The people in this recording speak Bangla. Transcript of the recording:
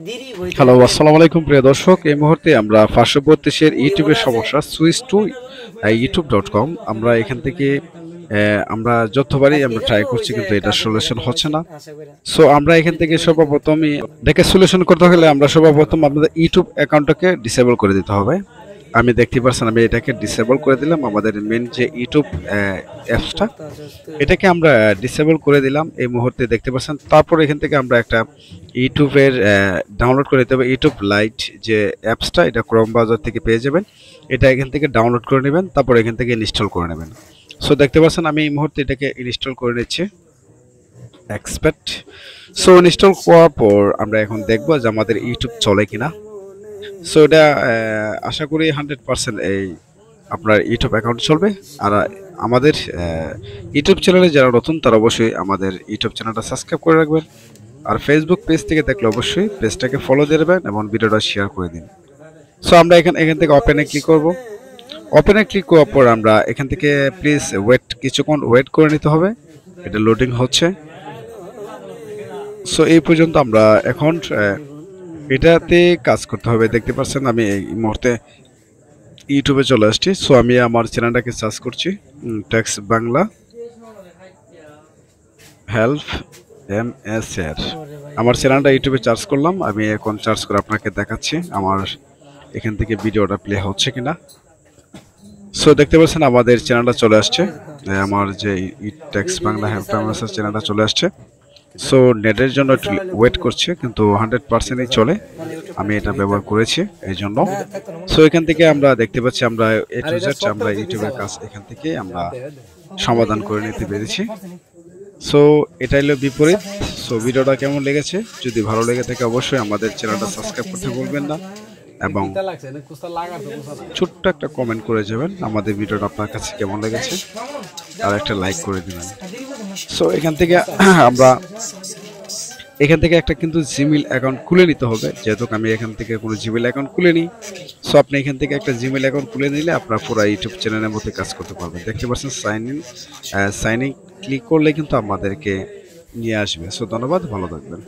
হ্যালো, আসসালামু আলাইকুম প্রিয় দর্শক। এই মুহূর্তে আমরা পার্শ্ববর্তীশের ইউটিউবের সমস্যা সুইচ টু youtube.com আমরা এখান থেকে আমরা যতবারই আমরা ট্রাই করছি কিন্তু এটা সলিউশন হচ্ছে না। সো আমরা এখান থেকে সর্বপ্রথমই এটাকে সলিউশন করতে হলে আমরা সর্বপ্রথম আপনাদের ইউটিউব অ্যাকাউন্টটাকে ডিসেবল করে দিতে হবে। আমি দেখতে পাচ্ছেন আমি এটাকে ডিসেবল করে দিলাম। আমাদের মেন যে ইউটিউব অ্যাপসটা এটাকে আমরা ডিসেবল করে দিলাম এই মুহূর্তে দেখতে পাচ্ছেন। তারপর এখান থেকে আমরা একটা ইউটিউবের ডাউনলোড করে নিতে হবে। ইউটিউব লাইট যে অ্যাপসটা এটা ক্রোম ব্রাউজার থেকে পেয়ে যাবেন। এটা এখান থেকে ডাউনলোড করে নেবেন, তারপর এখান থেকে ইনস্টল করে নেবেন। সো দেখতে পাচ্ছেন আমি এই মুহূর্তে এটাকে ইনস্টল করে নিচ্ছি। এক্সপেক্ট সো ইনস্টল করার পর আমরা এখন দেখব যে আমাদের ইউটিউব চলে কিনা। সো এটা আশা করি 100% এই আপনার ইউটিউব অ্যাকাউন্ট চলবে। আর আমাদের ইউটিউব চ্যানেলে যারা নতুন তারা অবশ্যই আমাদের ইউটিউব চ্যানেলটা সাবস্ক্রাইব করে রাখবেন। আর ফেসবুক পেজ থেকে দেখলে অবশ্যই পেজটাকে ফলো দিয়ে দেবেন এবং ভিডিওটা শেয়ার করে দিন। সো আমরা এখান থেকে ওপেনে ক্লিক করব। ওপেনে ক্লিক করার পর আমরা এখান থেকে প্লিজ কিছুক্ষণ ওয়েট করে নিতে হবে। এটা লোডিং হচ্ছে। সো এই পর্যন্ত আমরা এখন এটাতে কাজ করতে হবে। দেখতে পাচ্ছেন আমি এই মুহূর্তে ইউটিউবে চলে আসছি। সো আমি আমার চ্যানেলটাকে সার্চ করছি টেক্স বাংলা হেল্প MSR। আমার চ্যানেলটা ইউটিউবে সার্চ করলাম। আমি এখন সার্চ করে আপনাকে দেখাচ্ছি আমার এখান থেকে ভিডিওটা প্লে হচ্ছে কিনা। সো দেখতে পাচ্ছেন আমাদের চ্যানেলটা চলে আসছে। আমার যে টেক্স বাংলা হেল্প MSR চ্যানেলটা চলে আসছে। সো নেটের জন্য একটু ওয়েট করছে কিন্তু 100%ই চলে। আমি এটা ব্যবহার করেছি এই জন্য। সো এখান থেকে আমরা দেখতে পাচ্ছি আমরা A to Z আমরা ইউটিউবের কাজ এখান থেকে আমরা সমাধান করে নিতে পেরেছি। সো এটা হলো বিপরীত। সো ভিডিওটা কেমন লেগেছে? যদি ভালো লেগে থাকে অবশ্যই আমাদের চ্যানেলটা সাবস্ক্রাইব করতে ভুলবেন না এবং ছোট্ট একটা কমেন্ট করে যাবেন আমাদের ভিডিওটা আপনার কাছে কেমন লেগেছে, আর একটা লাইক করে দিবেন। সো এখান থেকে আমরা একটা কিন্তু জিমেইল অ্যাকাউন্ট খুলে নিতে হবে, যেহেতু আমি এখান থেকে কোনো জিমেইল অ্যাকাউন্ট খুলে নিই। সো আপনি এখান থেকে একটা জিমেইল অ্যাকাউন্ট খুলে নিলে আপনার পুরো ইউটিউব চ্যানেলের মধ্যে কাজ করতে পারবেন। দেখতে পাচ্ছেন সাইন ইন ক্লিক করলে কিন্তু আমাদেরকে নিয়ে আসবে। সো ধন্যবাদ, ভালো থাকবেন।